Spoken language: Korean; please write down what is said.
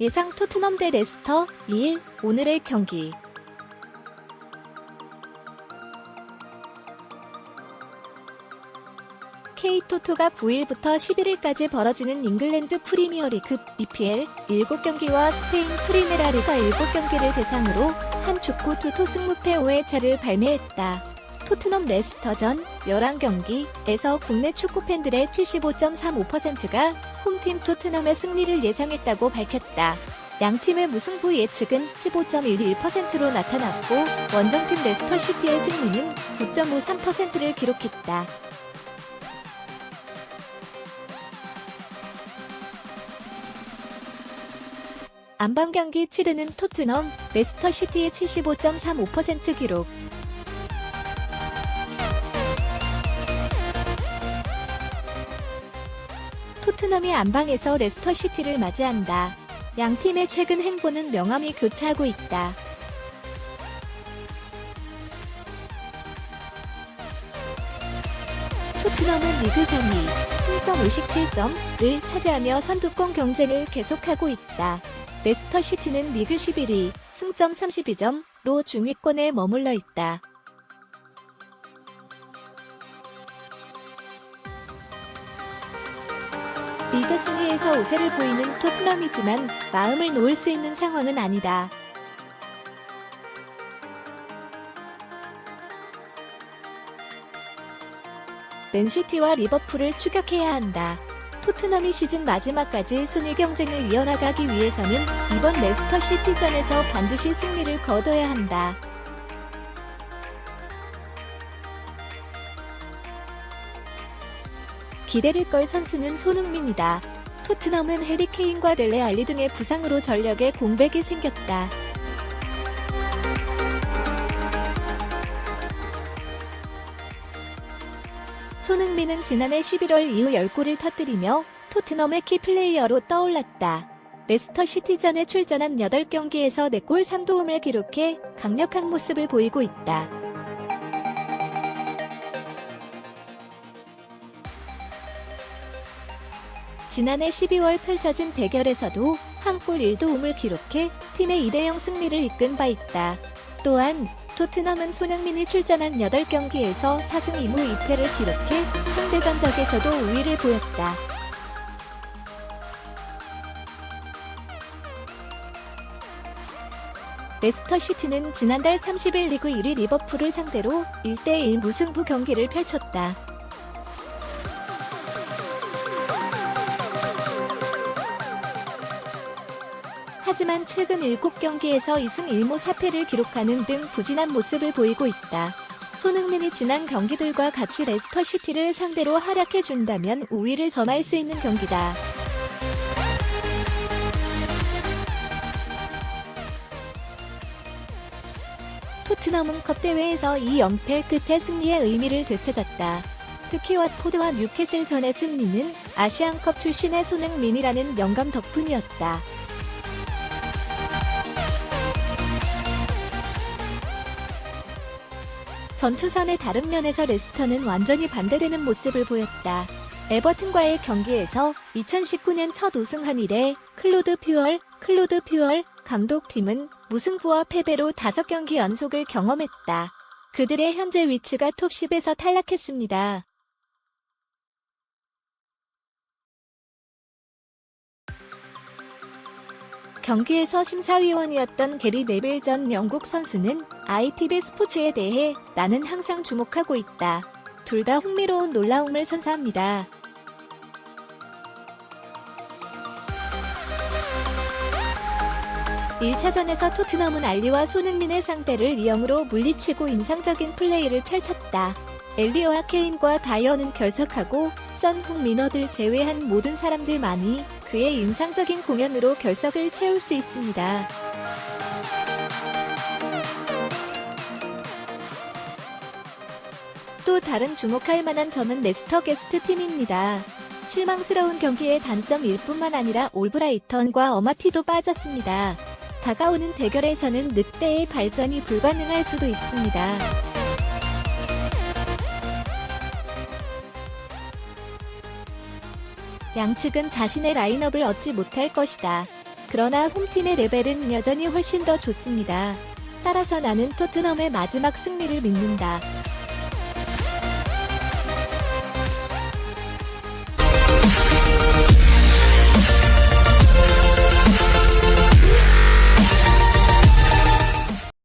예상 토트넘 대 레스터 2일 오늘의 경기. K토토가 9일부터 11일까지 벌어지는 잉글랜드 프리미어리그 EPL 7경기와 스페인 프리메라리가 7경기를 대상으로 한 축구 토토 승무패 5회차를 발매했다. 토트넘 레스터전 11경기에서 국내 축구 팬들의 75.35%가 홈팀 토트넘의 승리를 예상했다고 밝혔다. 양팀의 무승부 예측은 15.11%로 나타났고 원정팀 레스터시티의 승리는 9.53%를 기록했다. 안방 경기 치르는 토트넘, 레스터시티의 75.35% 기록. 토트넘이 안방에서 레스터시티를 맞이한다. 양팀의 최근 행보는 명암이 교차하고 있다. 토트넘은 리그 3위, 승점 57점을 차지하며 선두권 경쟁을 계속하고 있다. 레스터시티는 리그 11위, 승점 32점로 중위권에 머물러 있다. 리그 순위에서 우세를 보이는 토트넘이지만 마음을 놓을 수 있는 상황은 아니다. 맨시티와 리버풀을 추격해야 한다. 토트넘이 시즌 마지막까지 순위 경쟁을 이어나가기 위해서는 이번 레스터 시티전에서 반드시 승리를 거둬야 한다. 기대를 걸 선수는 손흥민이다. 토트넘은 해리 케인과 델레 알리 등의 부상으로 전력에 공백이 생겼다. 손흥민은 지난해 11월 이후 10골을 터뜨리며 토트넘의 키플레이어로 떠올랐다. 레스터 시티전에 출전한 8경기에서 4골 3도움을 기록해 강력한 모습을 보이고 있다. 지난해 12월 펼쳐진 대결에서도 1골 1도움을 기록해 팀의 2대0 승리를 이끈 바 있다. 또한 토트넘은 손흥민이 출전한 8경기에서 4승 2무 2패를 기록해 상대 전적에서도 우위를 보였다. 레스터시티는 지난달 30일 리그 1위 리버풀을 상대로 1대1 무승부 경기를 펼쳤다. 하지만 최근 7경기에서 2승 1무 4패를 기록하는 등 부진한 모습을 보이고 있다. 손흥민이 지난 경기들과 같이 레스터시티를 상대로 활약해준다면 우위를 점할 수 있는 경기다. 토트넘은 컵 대회에서 2연패 끝에 승리의 의미를 되찾았다. 특히 wat포드와 뉴캐슬전의 승리는 아시안컵 출신의 손흥민이라는 영감 덕분이었다. 전투선의 다른 면에서 레스터는 완전히 반대되는 모습을 보였다. 에버튼과의 경기에서 2019년 첫 우승한 이래 클로드 퓨얼 감독팀은 무승부와 패배로 5경기 연속을 경험했다. 그들의 현재 위치가 톱10에서 탈락했습니다. 경기에서 심사위원이었던 게리 네빌 전 영국 선수는 ITV 스포츠에 대해 나는 항상 주목하고 있다. 둘 다 흥미로운 놀라움을 선사합니다. (1차전에서) 토트넘은 알리와 손흥민의 상대를 2-0으로 물리치고 인상적인 플레이를 펼쳤다. 엘리와 케인과 다이어는 결석하고 선 흥민어들 제외한 모든 사람들만이 그의 인상적인 공연으로 결석을 채울 수 있습니다. 또 다른 주목할 만한 점은 레스터 게스트 팀입니다. 실망스러운 경기의 단점일 뿐만 아니라 올브라이턴과 어마티도 빠졌습니다. 다가오는 대결에서는 늑대의 발전이 불가능할 수도 있습니다. 양측은 자신의 라인업을 얻지 못할 것이다. 그러나 홈팀의 레벨은 여전히 훨씬 더 좋습니다. 따라서 나는 토트넘의 마지막 승리를 믿는다.